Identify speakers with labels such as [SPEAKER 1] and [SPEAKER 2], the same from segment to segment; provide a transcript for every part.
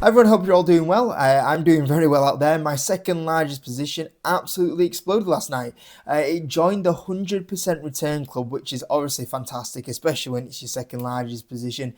[SPEAKER 1] Everyone, hope you're all doing well. I'm doing very well out there. My second largest position absolutely exploded last night. It joined the 100% return club, which is obviously fantastic, especially when it's your second largest position.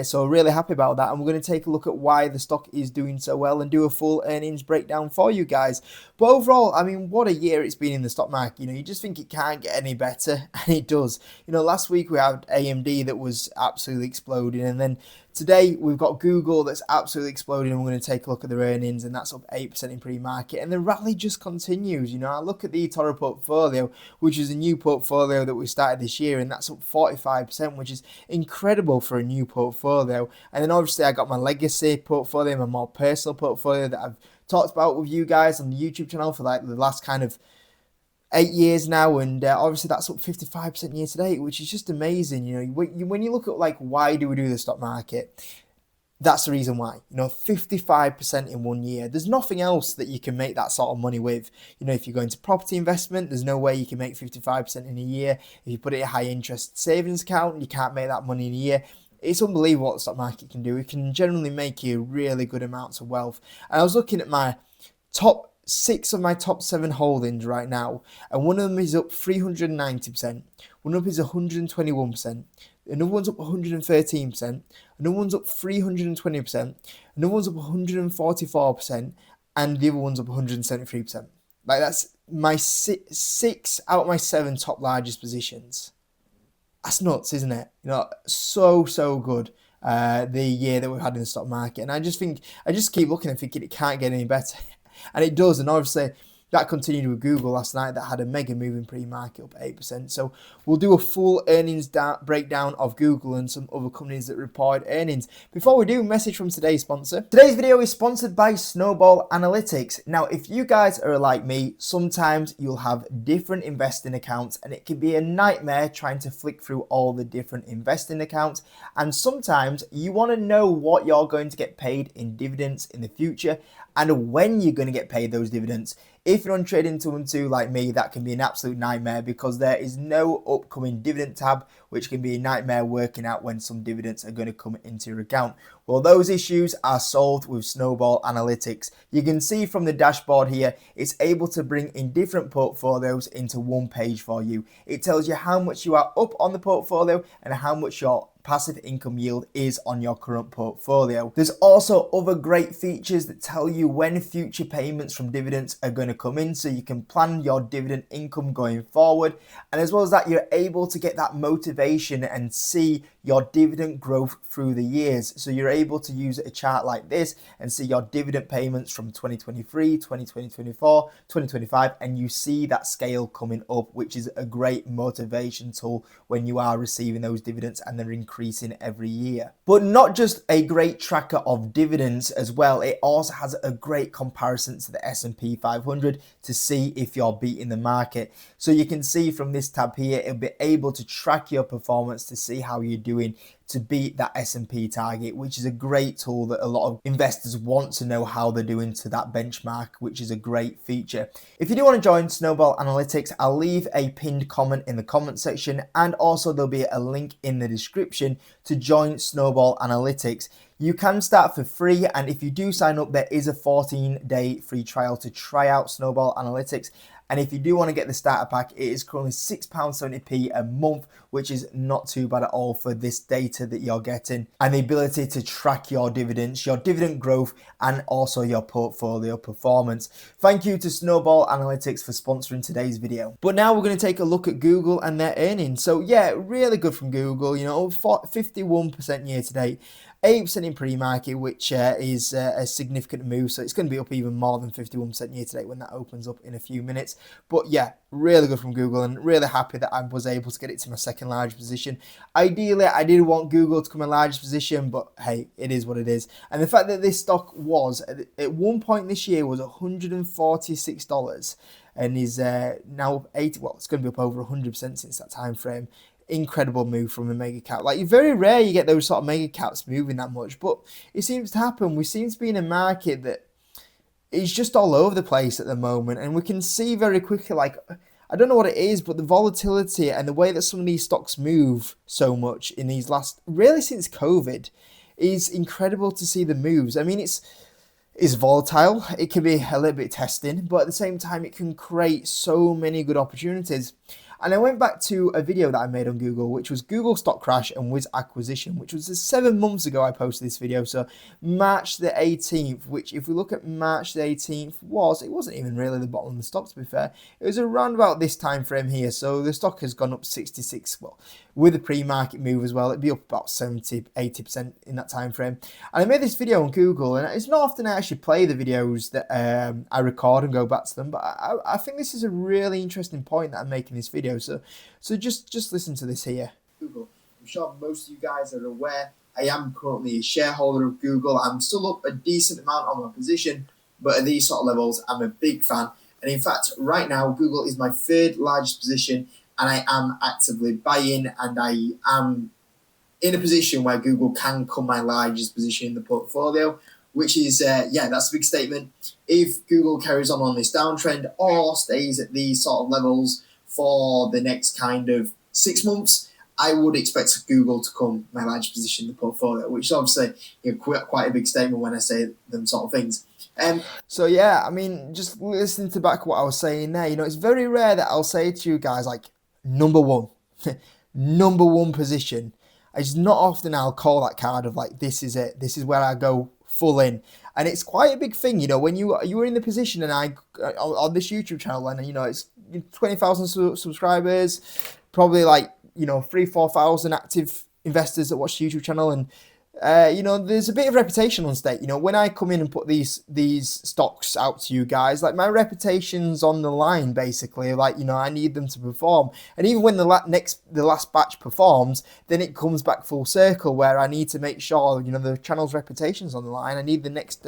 [SPEAKER 1] So really happy about that. And we're going to take a look at why the stock is doing so well and do a full earnings breakdown for you guys. But overall, I mean, what a year it's been in the stock market. You just think it can't get any better, and it does. Last week we had AMD that was absolutely exploding, and then today we've got Google that's absolutely exploding, and we're going to take a look at their earnings, and that's up 8% in pre-market, and the rally just continues. I look at the eToro portfolio, which is a new portfolio that we started this year, and that's up 45%, which is incredible for a new portfolio. And then obviously I got my legacy portfolio, my more personal portfolio that I've talked about with you guys on the YouTube channel for like the last kind of 8 years now, and obviously that's up 55% year to date, which is just amazing. When you look at like why do we do the stock market, that's the reason why. 55% in 1 year. There's nothing else that you can make that sort of money with. If you go into property investment, there's no way you can make 55% in a year. If you put it in a high interest savings account, you can't make that money in a year. It's unbelievable what the stock market can do. It can generally make you really good amounts of wealth. And I was looking at my top 6 of my top 7 holdings right now, and one of them is up 390%, one of them is 121%, another one's up 113%, another one's up 320%, another one's up 144%, and the other one's up 173%. Like, that's my 6 out of my 7 top largest positions. That's nuts, isn't it? So good. The year that we've had in the stock market, and I just keep looking and thinking it can't get any better. And it does, and obviously that continued with Google last night that had a mega move in pre-market up 8%. So we'll do a full earnings breakdown of Google and some other companies that report earnings. Before we do, message from today's sponsor. Today's video is sponsored by Snowball Analytics. Now, if you guys are like me, sometimes you'll have different investing accounts, and it can be a nightmare trying to flick through all the different investing accounts. And sometimes you want to know what you're going to get paid in dividends in the future and when you're going to get paid those dividends. If you're on Trading 212 like me, that can be an absolute nightmare because there is no upcoming dividend tab, which can be a nightmare working out when some dividends are going to come into your account. Well, those issues are solved with Snowball Analytics. You can see from the dashboard here, it's able to bring in different portfolios into one page for you. It tells you how much you are up on the portfolio and how much your passive income yield is on your current portfolio. There's also other great features that tell you when future payments from dividends are going to come in, so you can plan your dividend income going forward. And as well as that, you're able to get that motivation and see your dividend growth through the years. So you're able to use a chart like this and see your dividend payments from 2023, 2024, 2025, and you see that scale coming up, which is a great motivation tool when you are receiving those dividends and they're increasing every year. But not just a great tracker of dividends as well, it also has a great comparison to the S&P 500 to see if you're beating the market. So you can see from this tab here, it'll be able to track your performance to see how you're doing to beat that S&P target, which is a great tool that a lot of investors want to know how they're doing to that benchmark, which is a great feature. If you do want to join Snowball Analytics, I'll leave a pinned comment in the comment section, and also there'll be a link in the description to join Snowball Analytics. You can start for free, and if you do sign up, there is a 14-day free trial to try out Snowball Analytics. And if you do want to get the starter pack, it is currently £6.70 a month, which is not too bad at all for this data that you're getting and the ability to track your dividends, your dividend growth, and also your portfolio performance. Thank you to Snowball Analytics for sponsoring today's video. But now we're going to take a look at Google and their earnings. So yeah, really good from Google, 51% year to date. 8% in pre-market, which is a significant move. So it's going to be up even more than 51% year to date when that opens up in a few minutes. But yeah, really good from Google, and really happy that I was able to get it to my second largest position. Ideally, I did want Google to come in largest position, but hey, it is what it is. And the fact that this stock was at one point this year was $146 and is now up 80. Well, it's going to be up over 100% since that time frame. Incredible move from a mega cap. Like, very rare you get those sort of mega caps moving that much, but it seems to happen. We seem to be in a market that is just all over the place at the moment, and we can see very quickly, like, I don't know what it is, but the volatility and the way that some of these stocks move so much in these last, really since COVID, is incredible to see the moves. I mean, it's volatile. It can be a little bit testing, but at the same time, it can create so many good opportunities. And I went back to a video that I made on Google, which was Google stock crash and Wiz acquisition, which was 7 months ago I posted this video. So March the 18th, which if we look at March the 18th it wasn't even really the bottom of the stock, to be fair. It was around about this time frame here. So the stock has gone up 66, well, with a pre-market move as well, it'd be up about 70, 80% in that time frame. And I made this video on Google, and it's not often I actually play the videos that I record and go back to them, but I think this is a really interesting point that I'm making this video. So just listen to this here. Google. I'm sure most of you guys are aware I am currently a shareholder of Google. I'm still up a decent amount on my position, but at these sort of levels, I'm a big fan. And in fact, right now, Google is my 3rd largest position, and I am actively buying, and I am in a position where Google can become my largest position in the portfolio, which is, that's a big statement. If Google carries on this downtrend or stays at these sort of levels for the next kind of 6 months, I would expect Google to come my largest position in the portfolio, which is obviously quite a big statement when I say them sort of things. So yeah, I mean, just listening to back what I was saying there, it's very rare that I'll say to you guys like number one, number one position. It's not often I'll call that card of like, this is it, this is where I go full in. And it's quite a big thing, when you were in the position, and I on this YouTube channel, and it's 20,000 subscribers, probably like 3,000-4,000 active investors that watch the YouTube channel, and there's a bit of reputation on stake. When I come in and put these stocks out to you guys, like my reputation's on the line, basically. Like, I need them to perform. And even when the last batch performs, then it comes back full circle where I need to make sure, the channel's reputation's on the line. I need the next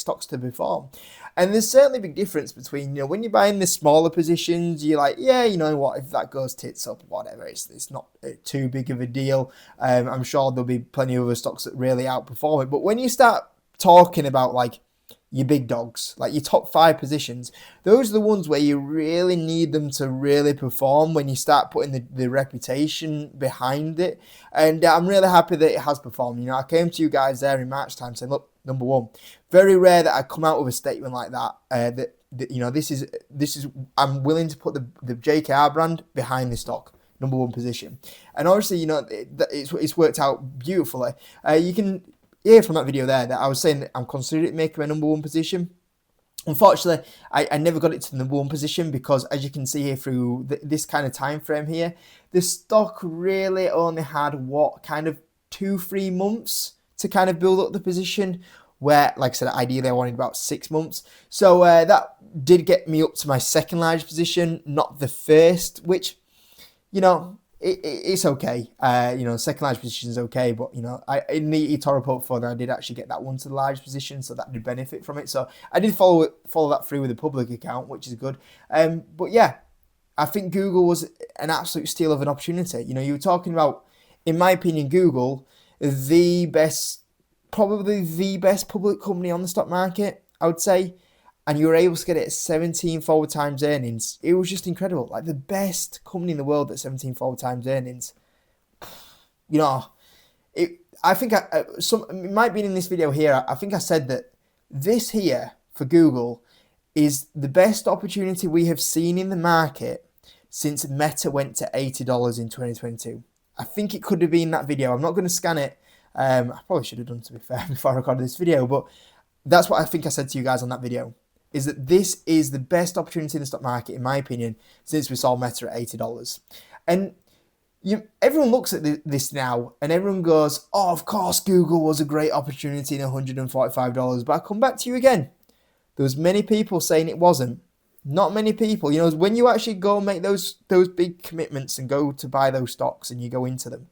[SPEAKER 1] stocks to perform. And there's certainly a big difference between, when you're buying the smaller positions, you're like, yeah, you know what, if that goes tits up, whatever, it's not too big of a deal. I'm sure there'll be plenty of other stocks that really outperform it. But when you start talking about like your big dogs, like your top 5 positions, those are the ones where you really need them to really perform when you start putting the reputation behind it. And I'm really happy that it has performed. I came to you guys there in March time saying, look, number one, very rare that I come out with a statement like that, that this is I'm willing to put the JKR brand behind the stock. Number one position. And obviously, it's worked out beautifully. You can hear from that video there that I was saying that I'm considering making my number one position. Unfortunately, I never got it to the number one position because, as you can see here through this kind of time frame here, the stock really only had 2-3 months to kind of build up the position, where, like I said, ideally I wanted about 6 months. So that did get me up to my 2nd largest position, not the first, which, it's okay. 2nd largest position is okay, but in the eToro portfolio, I did actually get that one to the largest position, so that did benefit from it. So I did follow that through with a public account, which is good. But yeah, I think Google was an absolute steal of an opportunity. You were talking about, in my opinion, Google, probably the best public company on the stock market, I would say. And you were able to get it at 17 forward times earnings. It was just incredible. Like the best company in the world at 17 forward times earnings. I think it might be in this video here. I think I said that this here for Google is the best opportunity we have seen in the market since Meta went to $80 in 2022. I think it could have been that video. I'm not going to scan it. I probably should have done, to be fair, before I recorded this video. But that's what I think I said to you guys on that video. Is that this is the best opportunity in the stock market, in my opinion, since we saw Meta at $80. And everyone looks at this now and everyone goes, oh, of course, Google was a great opportunity in $145. But I come back to you again. There was many people saying it wasn't. Not many people. When you actually go make those big commitments and go to buy those stocks and you go into them,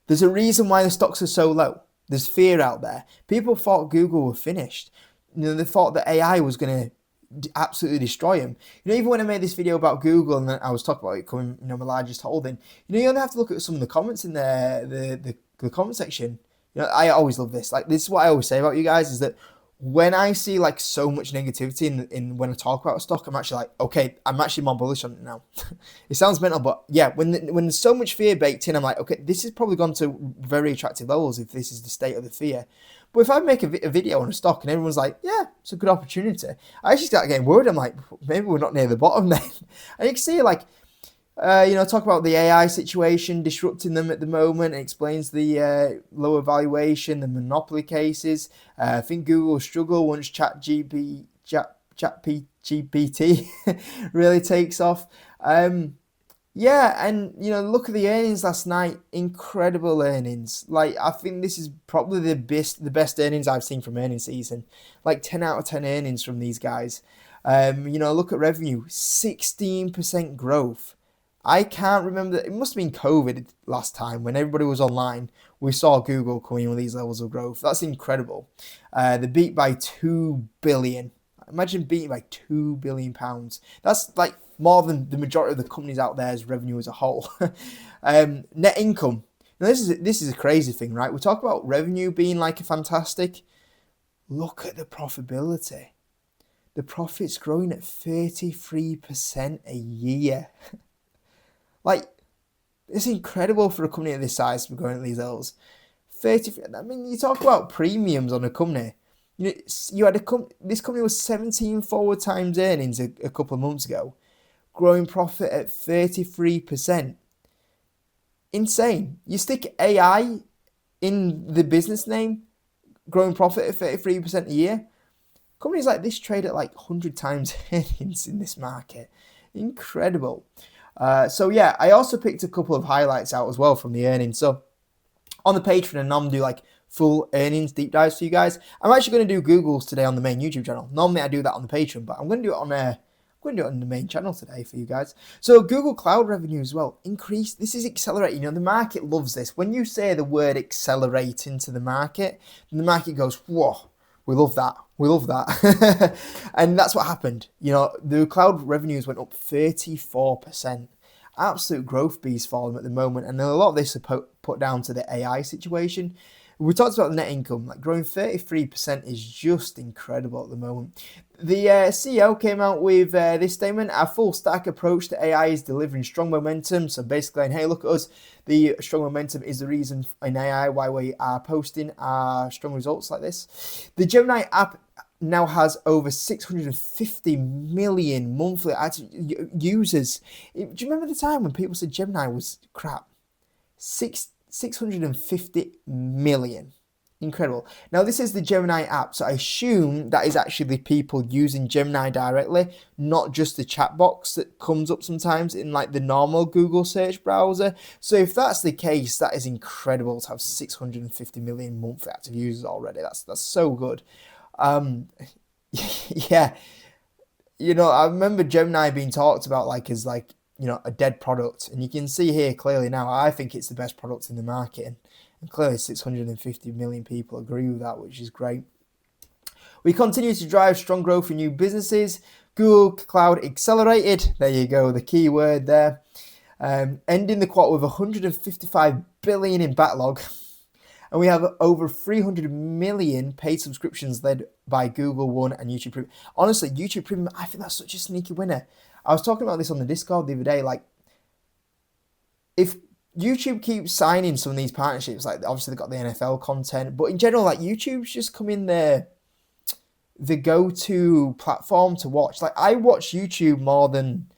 [SPEAKER 1] there's a reason why the stocks are so low. There's fear out there. People thought Google were finished. They thought that AI was going to absolutely destroy them. Even when I made this video about Google and I was talking about it becoming, my largest holding, you only have to look at some of the comments in there, the comment section. I always love this. Like, this is what I always say about you guys, is that when I see like so much negativity in when I talk about a stock, I'm actually like, okay, I'm actually more bullish on it now. It sounds mental, but yeah, when there's so much fear baked in, I'm like, okay, this has probably gone to very attractive levels if this is the state of the fear. But if I make a video on a stock and everyone's like, yeah, it's a good opportunity, I actually start getting worried. I'm like, maybe we're not near the bottom then. And you can see like talk about the AI situation disrupting them at the moment. It explains the lower valuation, the monopoly cases. I think Google will struggle once GPT really takes off. Yeah, and look at the earnings last night. Incredible earnings. Like I think this is probably the best earnings I've seen from earnings season. Like 10 out of 10 earnings from these guys. Look at revenue, 16% growth. I can't remember. It must have been COVID last time when everybody was online. We saw Google coming with these levels of growth. That's incredible. They beat by 2 billion. Imagine beating by £2 billion. That's like more than the majority of the companies out there's revenue as a whole. Net income. Now this is a crazy thing, right? We talk about revenue being like a fantastic. Look at the profitability. The profit's growing at 33% a year. Like, it's incredible for a company of this size to be going at these levels. I mean, you talk about premiums on a company. You had this company was 17 forward times earnings a couple of months ago, growing profit at 33%. Insane. You stick AI in the business name, growing profit at 33% a year. Companies like this trade at like 100 times earnings in this market. Incredible. So yeah, I also picked a couple of highlights out as well from the earnings. So on the Patreon, and I'm do like full earnings deep dives for you guys. I'm actually going to do Google's today on the main YouTube channel. Normally I do that on the Patreon, but I'm going to do it on the main channel today for you guys. So Google Cloud revenue as well increased. This is accelerating. The market loves this. When you say the word accelerate into the market goes, whoa. We love that. We love that. And that's what happened. The cloud revenues went up 34%. Absolute growth beast for them at the moment. And a lot of this is put down to the AI situation. We talked about the net income. Like growing 33% is just incredible at the moment. The CEO came out with this statement: our full stack approach to AI is delivering strong momentum. So basically, saying, hey, look at us. The strong momentum is the reason in AI why we are posting our strong results like this. The Gemini app now has over 650 million monthly active users. Do you remember the time when people said Gemini was crap? 650 million. Incredible. Now this is the Gemini app, so I assume that is actually the people using Gemini directly, not just the chat box that comes up sometimes in like the normal Google search browser. So if that's the case, that is incredible to have 650 million monthly active users already. That's so good. Yeah, I remember Gemini being talked about like as like a dead product, and you can see here clearly now I think it's the best product in the market. And clearly 650 million people agree with that, which is great. We continue to drive strong growth in new businesses. Google Cloud accelerated. There you go, the key word there. Ending the quarter with 155 billion in backlog. And we have over 300 million paid subscriptions led by Google One and YouTube Premium. Honestly, YouTube Premium, I think that's such a sneaky winner. I was talking about this on the Discord the other day. Like, if YouTube keeps signing some of these partnerships, like obviously they've got the NFL content, but in general, like YouTube's just coming the go-to platform to watch. Like I watch YouTube more than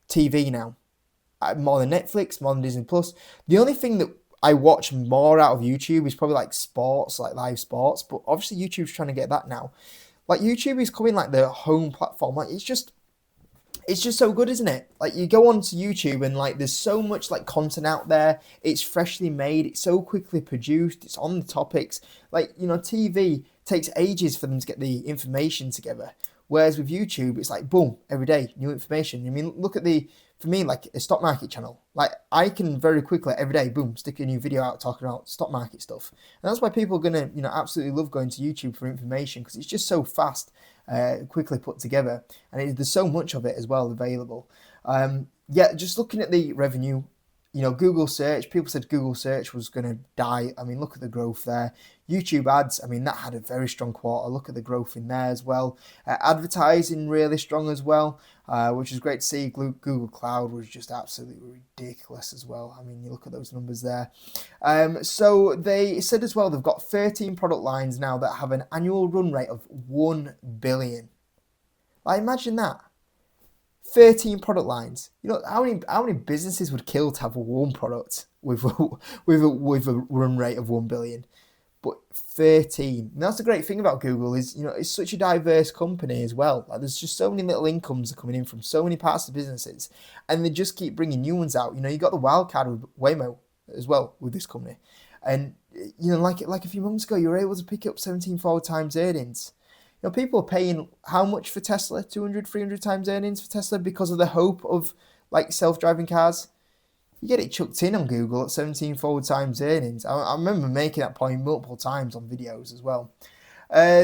[SPEAKER 1] TV now, more than Netflix, more than Disney Plus. The only thing that I watch more out of YouTube is probably like sports, like live sports, but obviously YouTube's trying to get that now. Like YouTube is coming like the home platform. Like it's just so good, isn't it? Like you go onto YouTube and like there's so much like content out there. It's freshly made. It's so quickly produced. It's on the topics. Like, TV takes ages for them to get the information together. Whereas with YouTube, it's like boom, every day, new information. I mean, look at for me, like a stock market channel. Like I can very quickly every day, boom, stick a new video out talking about stock market stuff. And that's why people are gonna, absolutely love going to YouTube for information, because it's just so fast. Quickly put together, and there's so much of it as well available. Just looking at the revenue, Google search, people said Google search was going to die. I mean, look at the growth there. YouTube ads, I mean, that had a very strong quarter. Look at the growth in there as well. Advertising really strong as well, which is great to see. Google Cloud was just absolutely ridiculous as well. I mean, you look at those numbers there. So they said as well, they've got 13 product lines now that have an annual run rate of 1 billion. Like, imagine that. 13 product lines. How many businesses would kill to have one product with a run rate of 1 billion? But 13. And that's the great thing about Google is, it's such a diverse company as well. Like, there's just so many little incomes coming in from so many parts of the businesses, and they just keep bringing new ones out. You got the wild card with Waymo as well with this company, and like a few months ago, you were able to pick up 17 forward times earnings. People are paying how much for Tesla? 200, 300 times earnings for Tesla because of the hope of like self-driving cars. You get it chucked in on Google at 17 forward times earnings. I remember making that point multiple times on videos as well.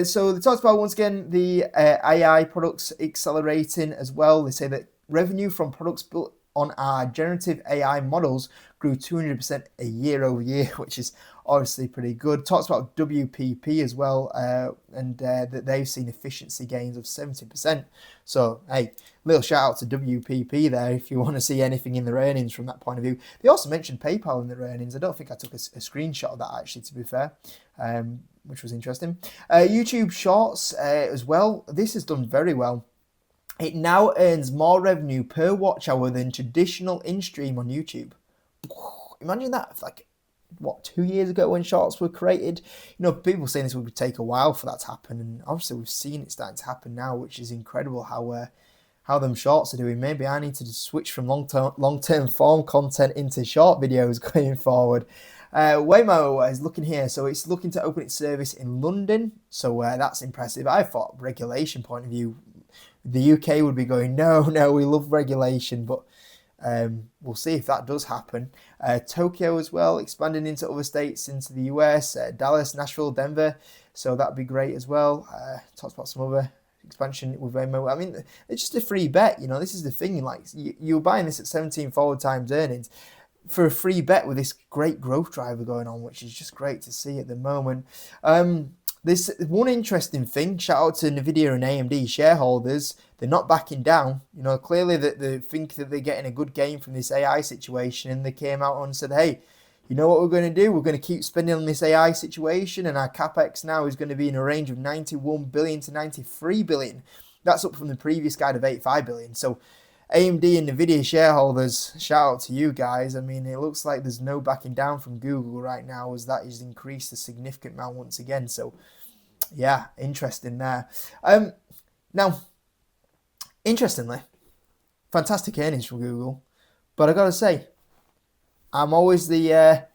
[SPEAKER 1] So they talked about, once again, the AI products accelerating as well. They say that revenue from products built on our generative AI models grew 200% a year over year, which is obviously pretty good. Talks about WPP as well, and that they've seen efficiency gains of 70%. So, hey, little shout out to WPP there if you want to see anything in their earnings from that point of view. They also mentioned PayPal in their earnings. I don't think I took a screenshot of that, actually, to be fair, which was interesting. YouTube Shorts as well. This has done very well. It now earns more revenue per watch hour than traditional in-stream on YouTube. Imagine that, like, 2 years ago when Shorts were created? People saying this would take a while for that to happen, and obviously we've seen it starting to happen now, which is incredible how them Shorts are doing. Maybe I need to switch from long-term form content into short videos going forward. Waymo is looking here, so it's looking to open its service in London, so that's impressive. I thought, regulation point of view, the UK would be going, no, we love regulation, but we'll see if that does happen. Tokyo as well, expanding into other states, into the US, Dallas, Nashville, Denver, so that'd be great as well. Talks about some other expansion with Waymo. I mean, it's just a free bet. This is the thing, like, you're buying this at 17 forward times earnings for a free bet with this great growth driver going on, which is just great to see at the moment. There's one interesting thing, shout out to Nvidia and AMD shareholders. They're not backing down. Clearly that they think that they're getting a good gain from this AI situation, and they came out and said, hey, you know what we're going to do? We're going to keep spending on this AI situation, and our capex now is going to be in a range of 91 billion to 93 billion. That's up from the previous guide of 85 billion. So AMD and Nvidia shareholders, shout out to you guys. I mean, it looks like there's no backing down from Google right now, as that has increased a significant amount once again. So yeah, interesting there. Now, interestingly, fantastic earnings from Google, but I gotta say, I'm always the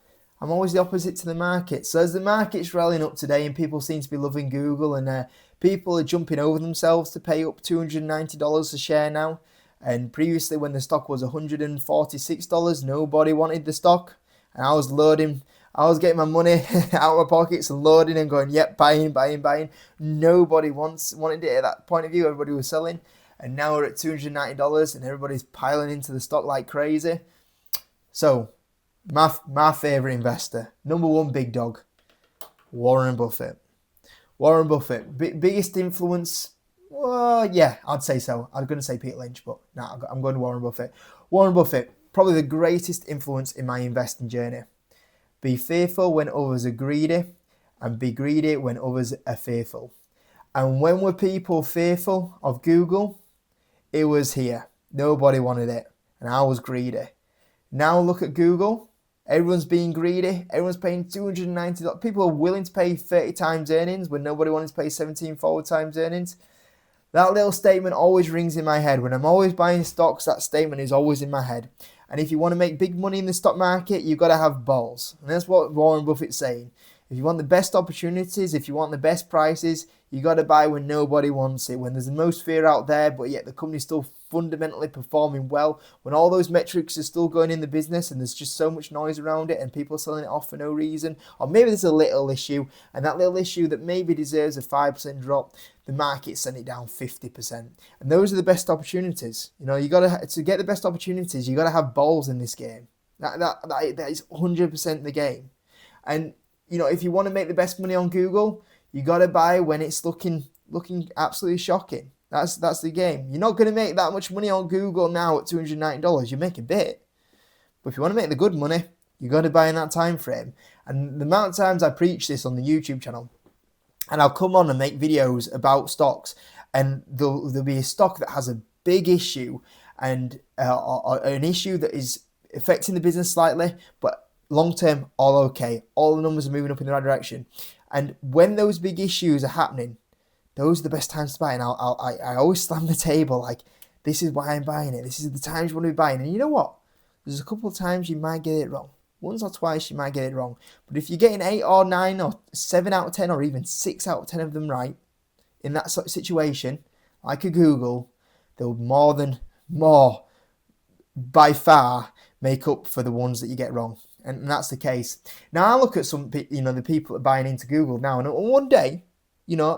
[SPEAKER 1] opposite to the market. So as the market's rallying up today and people seem to be loving Google, and people are jumping over themselves to pay up $290 a share now, and previously when the stock was $146, nobody wanted the stock, and I was getting my money out of my pockets and loading and going, yep, buying. Nobody wanted it at that point of view. Everybody was selling. And now we're at $290 and everybody's piling into the stock like crazy. So, my favourite investor, number one big dog, Warren Buffett. Warren Buffett, biggest influence? Well, yeah, I'd say so. I was going to say Peter Lynch, but no, I'm going to Warren Buffett. Warren Buffett, probably the greatest influence in my investing journey. Be fearful when others are greedy, and be greedy when others are fearful. And when were people fearful of Google? It was here. Nobody wanted it, and I was greedy. Now look at Google. Everyone's being greedy. Everyone's paying $290. People are willing to pay 30 times earnings when nobody wanted to pay 17 forward times earnings. That little statement always rings in my head. When I'm always buying stocks, that statement is always in my head. And if you want to make big money in the stock market, you've got to have balls. And that's what Warren Buffett's saying. If you want the best opportunities, if you want the best prices, you got to buy when nobody wants it, when there's the most fear out there, but yet the company's still fundamentally performing well, when all those metrics are still going in the business and there's just so much noise around it and people are selling it off for no reason, or maybe there's a little issue, and that little issue that maybe deserves a 5% drop, the market sent it down 50%. And those are the best opportunities. You got to get the best opportunities, you got to have balls in this game. That is 100% the game. And if you want to make the best money on Google, you got to buy when it's looking absolutely shocking. That's the game. You're not going to make that much money on Google now at $290. You make a bit, but if you want to make the good money, you got to buy in that time frame. And the amount of times I preach this on the YouTube channel, and I'll come on and make videos about stocks, and there'll be a stock that has a big issue and an issue that is affecting the business slightly, but long term, all okay. All the numbers are moving up in the right direction. And when those big issues are happening, those are the best times to buy. And I always slam the table like, this is why I'm buying it. This is the times you want to be buying. And you know what? There's a couple of times you might get it wrong. Once or twice you might get it wrong. But if you're getting 8 or 9 or 7 out of 10 or even 6 out of 10 of them right in that sort of situation, like a Google, they'll more by far make up for the ones that you get wrong. And that's the case. Now I look at some, the people that are buying into Google now, and one day,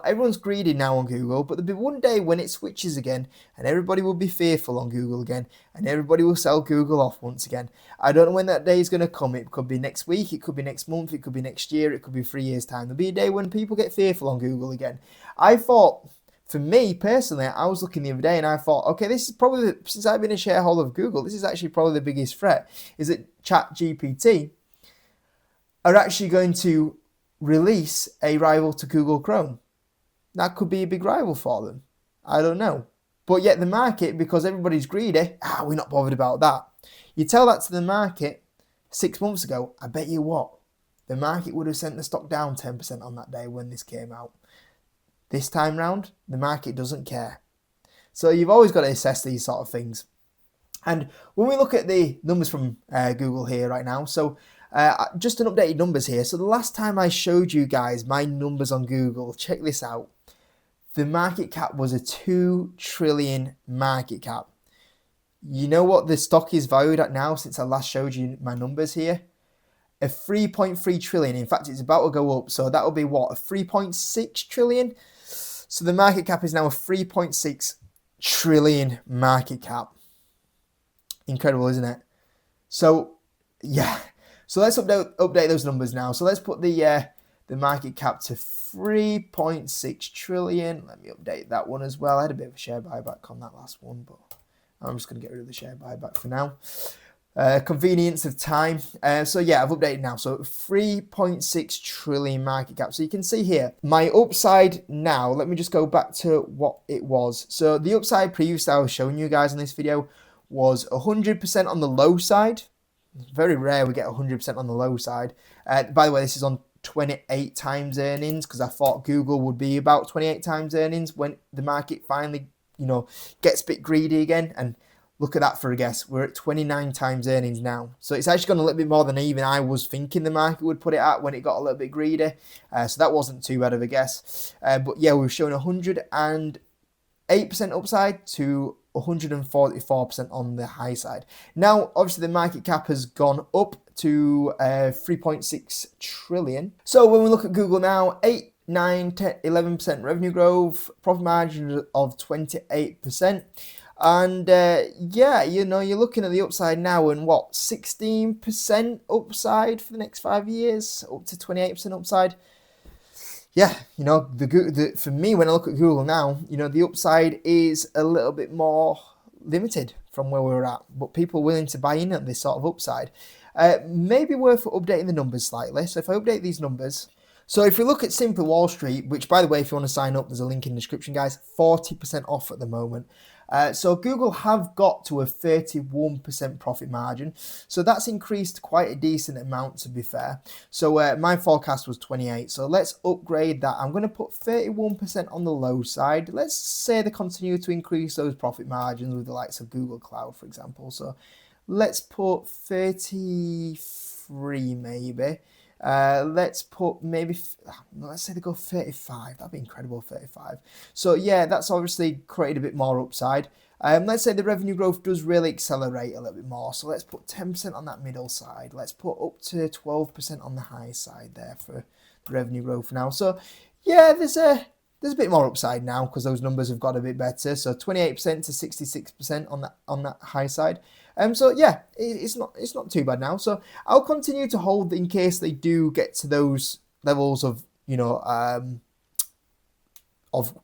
[SPEAKER 1] everyone's greedy now on Google, but there'll be one day when it switches again, and everybody will be fearful on Google again, and everybody will sell Google off once again. I don't know when that day is going to come. It could be next week, it could be next month, it could be next year, it could be 3 years' time. There'll be a day when people get fearful on Google again. I thought, for me personally, I was looking the other day and I thought, okay, this is probably, since I've been a shareholder of Google, this is actually probably the biggest threat, is that ChatGPT are actually going to release a rival to Google Chrome. That could be a big rival for them. I don't know. But yet the market, because everybody's greedy, we're not bothered about that. You tell that to the market 6 months ago, I bet you what, the market would have sent the stock down 10% on that day when this came out. This time round, the market doesn't care. So you've always got to assess these sort of things. And when we look at the numbers from Google here right now, so just an updated numbers here. So the last time I showed you guys my numbers on Google, check this out. The market cap was a 2 trillion market cap. You know what the stock is valued at now since I last showed you my numbers here? A 3.3 trillion. In fact, it's about to go up. So that will be what? A 3.6 trillion? So the market cap is now a 3.6 trillion market cap. Incredible, isn't it? So, yeah. So let's update those numbers now. So let's put the market cap to 3.6 trillion. Let me update that one as well. I had a bit of a share buyback on that last one, but I'm just going to get rid of the share buyback for now. Convenience of time. So yeah, I've updated now. So 3.6 trillion market cap. So you can see here, my upside now, let me just go back to what it was. So the upside previously I was showing you guys in this video was 100% on the low side. It's very rare we get 100% on the low side. By the way, this is on 28 times earnings because I thought Google would be about 28 times earnings when the market finally, gets a bit greedy again. And look at that for a guess. We're at 29 times earnings now. So it's actually gone a little bit more than even I was thinking the market would put it at when it got a little bit greedy. So that wasn't too bad of a guess. But yeah, we've shown 108% upside to 144% on the high side. Now, obviously, the market cap has gone up to 3.6 trillion. So when we look at Google now, 8, 9, 10, 11% revenue growth, profit margin of 28%. And yeah, you're looking at the upside now and what, 16% upside for the next 5 years, up to 28% upside. Yeah, for me, when I look at Google now, the upside is a little bit more limited from where we were at, but people are willing to buy in at this sort of upside. Maybe worth updating the numbers slightly. So if I update these numbers, so if we look at Simple Wall Street, which by the way, if you want to sign up, there's a link in the description, guys, 40% off at the moment. So Google have got to a 31% profit margin. So that's increased quite a decent amount, to be fair. So my forecast was 28. So let's upgrade that. I'm going to put 31% on the low side. Let's say they continue to increase those profit margins with the likes of Google Cloud, for example. So let's put 33 maybe. Let's put maybe, let's say they go 35. That'd be incredible, 35. So yeah, that's obviously created a bit more upside. Let's say the revenue growth does really accelerate a little bit more. So let's put 10% on that middle side. Let's put up to 12% on the high side there for the revenue growth now. So yeah, there's a bit more upside now because those numbers have got a bit better. So 28% to 66% on that high side. So yeah, it's not too bad now. So I'll continue to hold in case they do get to those levels of of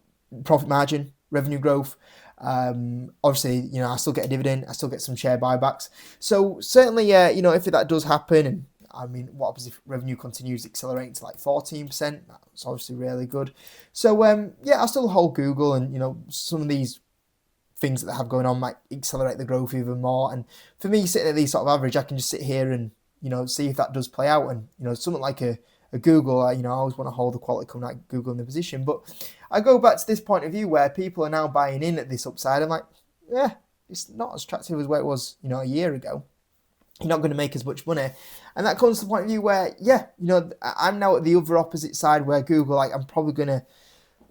[SPEAKER 1] profit margin, revenue growth. Obviously, I still get a dividend, I still get some share buybacks. So certainly, if that does happen, and I mean, what happens if revenue continues accelerating to like 14%? That's obviously really good. So I still hold Google, and some of these things that they have going on might accelerate the growth even more. And for me, sitting at these sort of average, I can just sit here and see if that does play out. And something like a Google, I always want to hold the quality coming out of Google in the position. But I go back to this point of view where people are now buying in at this upside. I'm like, yeah, it's not as attractive as where it was, a year ago. You're not going to make as much money. And that comes to the point of view where, I'm now at the other opposite side where Google, like, I'm probably going to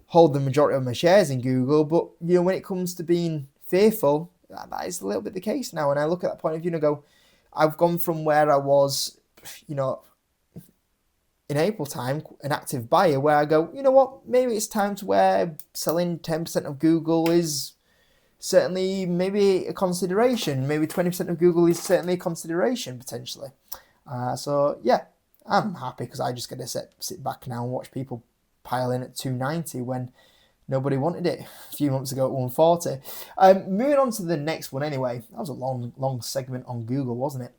[SPEAKER 1] hold the majority of my shares in Google. But, when it comes to being fearful, that is a little bit the case now. And I look at that point of view and I go, I've gone from where I was, in April time, an active buyer, where I go, you know what, maybe it's time to where selling 10% of Google is certainly maybe a consideration. Maybe 20% of Google is certainly a consideration potentially. So yeah, I'm happy because I just get to sit back now and watch people pile in at 290 when nobody wanted it a few months ago at 140. Moving on to the next one anyway. That was a long segment on Google, wasn't it?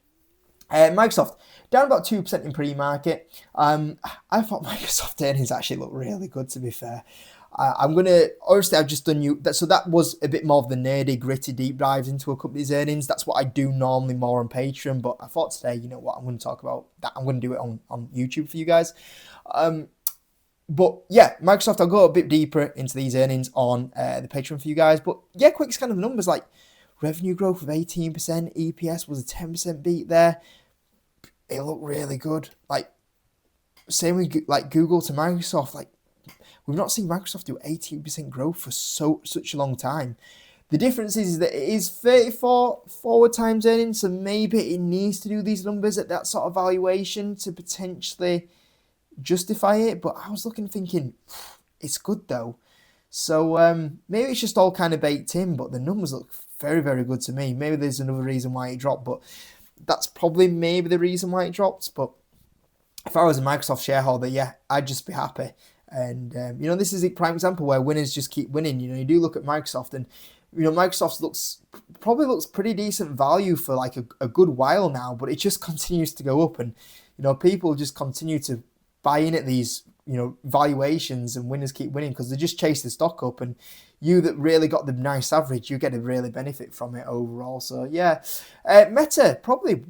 [SPEAKER 1] Microsoft, down about 2% in pre-market. I thought Microsoft earnings actually looked really good, to be fair. Obviously I've just done so that was a bit more of the nerdy, gritty deep dives into a company's earnings. That's what I do normally more on Patreon, but I thought today, you know what, I'm going to talk about that. I'm going to do it on YouTube for you guys. But yeah, Microsoft, I'll go a bit deeper into these earnings on the Patreon for you guys. But yeah, quick scan of the numbers, like revenue growth of 18%, EPS was a 10% beat there. It looked really good. Like, same with like Google to Microsoft. Like, we've not seen Microsoft do 18% growth for such a long time. The difference is that it is 34 forward times earnings, so maybe it needs to do these numbers at that sort of valuation to potentially justify it. But I was thinking, it's good though. So maybe it's just all kind of baked in, but the numbers look very, very good to me. Maybe there's another reason why it dropped, but that's probably maybe the reason why it dropped. But if I was a Microsoft shareholder, yeah, I'd just be happy. And, this is a prime example where winners just keep winning. You do look at Microsoft and, Microsoft probably looks pretty decent value for like a good while now, but it just continues to go up. And, people just continue to buy in at these, valuations, and winners keep winning because they just chase the stock up. And you that really got the nice average, you get to really benefit from it overall. So yeah, Meta, probably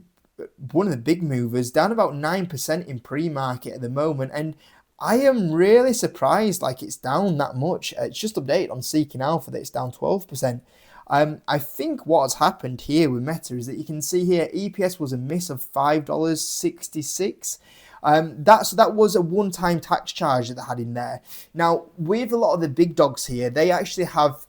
[SPEAKER 1] one of the big movers, down about 9% in pre-market at the moment. And I am really surprised like it's down that much. It's just updated on Seeking Alpha that it's down 12%. I think what has happened here with Meta is that you can see here EPS was a miss of $5.66. That was a one-time tax charge that they had in there. Now, with a lot of the big dogs here, they actually have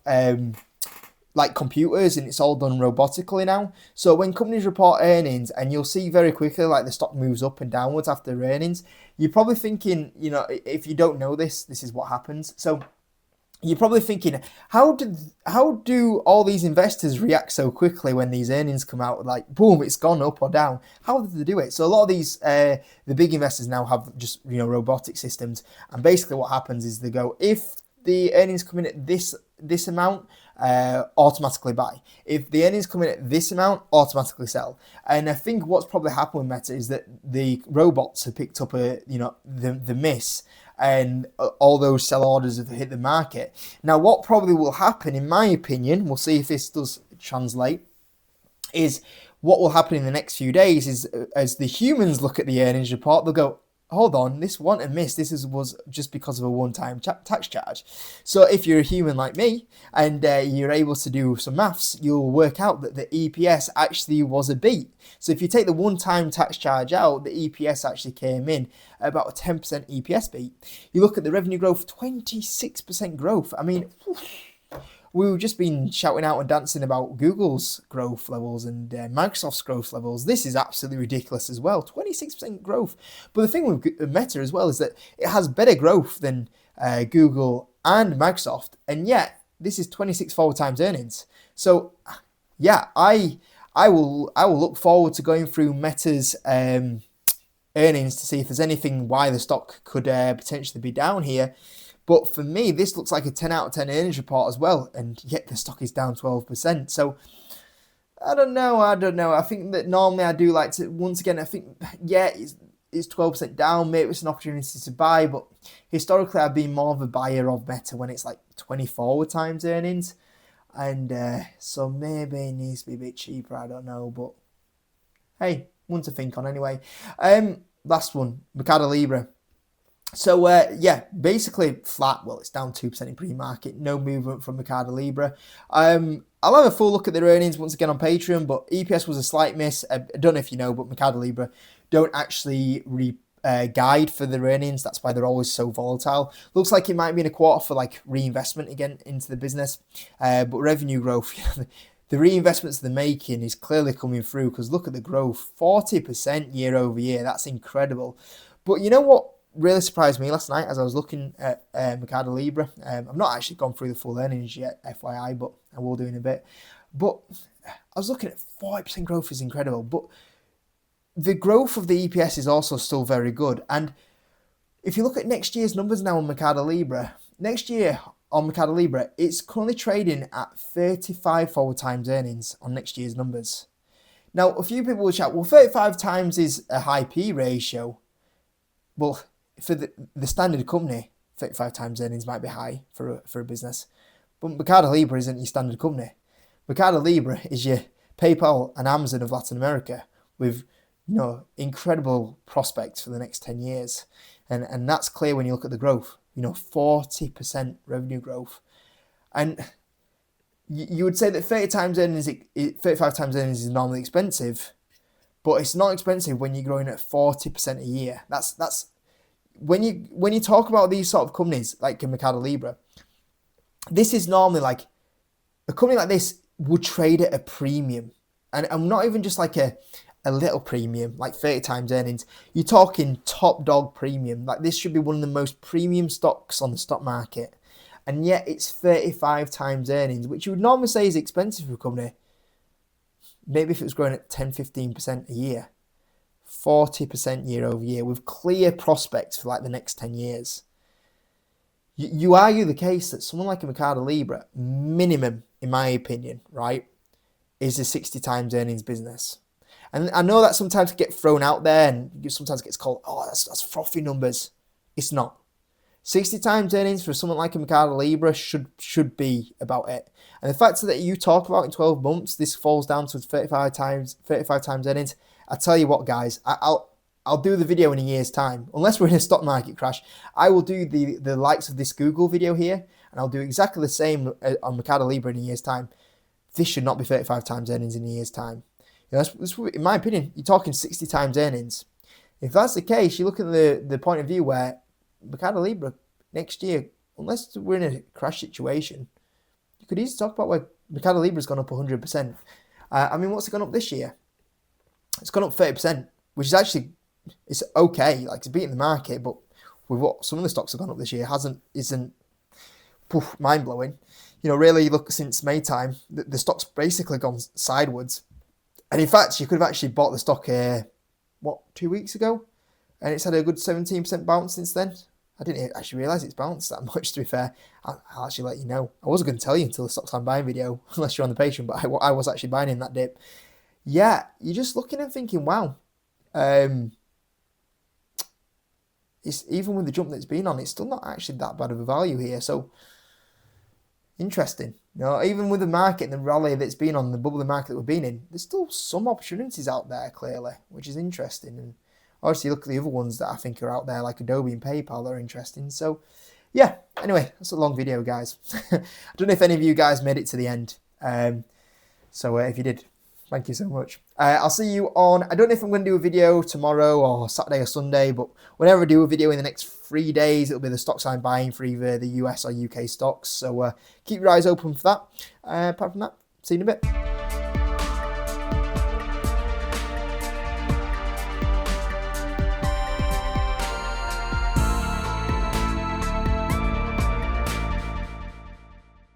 [SPEAKER 1] like computers, and it's all done robotically now. So when companies report earnings, and you'll see very quickly like the stock moves up and downwards after earnings, you're probably thinking, if you don't know this is what happens. So you're probably thinking, how do all these investors react so quickly when these earnings come out? Like, boom, it's gone up or down. How did they do it? So a lot of these, the big investors now have just, robotic systems. And basically what happens is they go, if the earnings come in at this amount, automatically buy. If the earnings come in at this amount, automatically sell. And I think what's probably happened with Meta is that the robots have picked up the miss, and all those sell orders have hit the market. Now, what probably will happen, in my opinion, we'll see if this does translate, is what will happen in the next few days is as the humans look at the earnings report, they'll go, hold on, this wasn't a miss. Was just because of a one-time tax charge. So if you're a human like me and you're able to do some maths, you'll work out that the EPS actually was a beat. So if you take the one-time tax charge out, the EPS actually came in about a 10% EPS beat. You look at the revenue growth, 26% growth. I mean, we've just been shouting out and dancing about Google's growth levels and Microsoft's growth levels. This is absolutely ridiculous as well. 26% growth. But the thing with Meta as well is that it has better growth than Google and Microsoft. And yet, this is 26 forward times earnings. So, yeah, I I will look forward to going through Meta's earnings to see if there's anything why the stock could potentially be down here. But for me, this looks like a 10 out of 10 earnings report as well, and yet the stock is down 12%. So I don't know. I think that normally I do like to, once again, I think, yeah, it's 12% down. Maybe it's an opportunity to buy, but historically I've been more of a buyer of Meta when it's like 24 times earnings. And so maybe it needs to be a bit cheaper. I don't know, but hey, one to think on anyway. Last one, MercadoLibre. So yeah, basically flat. Well, it's down 2% in pre-market. No movement from MercadoLibre. I'll have a full look at their earnings once again on Patreon, but EPS was a slight miss. I don't know if you know, but MercadoLibre don't actually guide for their earnings. That's why they're always so volatile. Looks like it might be in a quarter for like reinvestment again into the business, but revenue growth, the reinvestments they're making is clearly coming through, because look at the growth, 40% year over year. That's incredible. But you know what really surprised me last night as I was looking at MercadoLibre? I've not actually gone through the full earnings yet, FYI, but I will do in a bit. But I was looking at 40% growth is incredible, but the growth of the EPS is also still very good. And if you look at next year's numbers now on MercadoLibre, next year on MercadoLibre, it's currently trading at 35 forward times earnings on next year's numbers. Now, a few people will chat, well, 35 times is a high P ratio. Well, for the standard company, 35 times earnings might be high for a business. But MercadoLibre isn't your standard company. MercadoLibre is your PayPal and Amazon of Latin America, with incredible prospects for the next 10 years. And that's clear when you look at the growth, 40% revenue growth. And you would say that 35 times earnings is normally expensive, but it's not expensive when you're growing at 40% a year. That's when you talk about these sort of companies like MercadoLibre, this is normally like a company like this would trade at a premium. And I'm not even just like a little premium, like 30 times earnings. You're talking top dog premium. Like this should be one of the most premium stocks on the stock market. And yet it's 35 times earnings, which you would normally say is expensive for a company. Maybe if it was growing at 10-15% a year. 40% year over year with clear prospects for like the next 10 years. You argue the case that someone like a MercadoLibre, minimum, in my opinion, right, is a 60 times earnings business. And I know that sometimes get thrown out there and sometimes gets called, oh, that's frothy numbers. It's not. 60 times earnings for someone like a MercadoLibre should be about it. And the fact that you talk about in 12 months, this falls down to 35 times earnings. I tell you what, guys, I'll do the video in a year's time. Unless we're in a stock market crash, I will do the likes of this Google video here, and I'll do exactly the same on MercadoLibre in a year's time. This should not be 35 times earnings in a year's time. That's, in my opinion, you're talking 60 times earnings. If that's the case, you look at the point of view where MercadoLibre next year, unless we're in a crash situation, you could easily talk about where MercadoLibre's gone up 100%. I mean, what's it gone up this year? It's gone up 30%, which is actually, it's okay. Like, it's beating the market, but with what some of the stocks have gone up this year, isn't mind blowing. Really, look, since May time, the stock's basically gone sideways. And in fact, you could have actually bought the stock 2 weeks ago, and it's had a good 17% bounce since then. I didn't actually realise it's bounced that much, to be fair. I'll actually let you know. I wasn't going to tell you until the stocks I'm buying video, unless you're on the Patreon, but I was actually buying in that dip. Yeah, you're just looking and thinking, wow. It's even with the jump that's been on, it's still not actually that bad of a value here. So, interesting. Even with the market and the rally that's been on, the bubbly market that we've been in, there's still some opportunities out there, clearly, which is interesting. And obviously, look at the other ones that I think are out there, like Adobe and PayPal, they're interesting. So, yeah, anyway, that's a long video, guys. I don't know if any of you guys made it to the end. So if you did, thank you so much. I'll see you on, I don't know if I'm going to do a video tomorrow or Saturday or Sunday, but whenever I do a video in the next 3 days, it'll be the stocks I'm buying for either the US or UK stocks. So keep your eyes open for that. Apart from that, see you in a bit.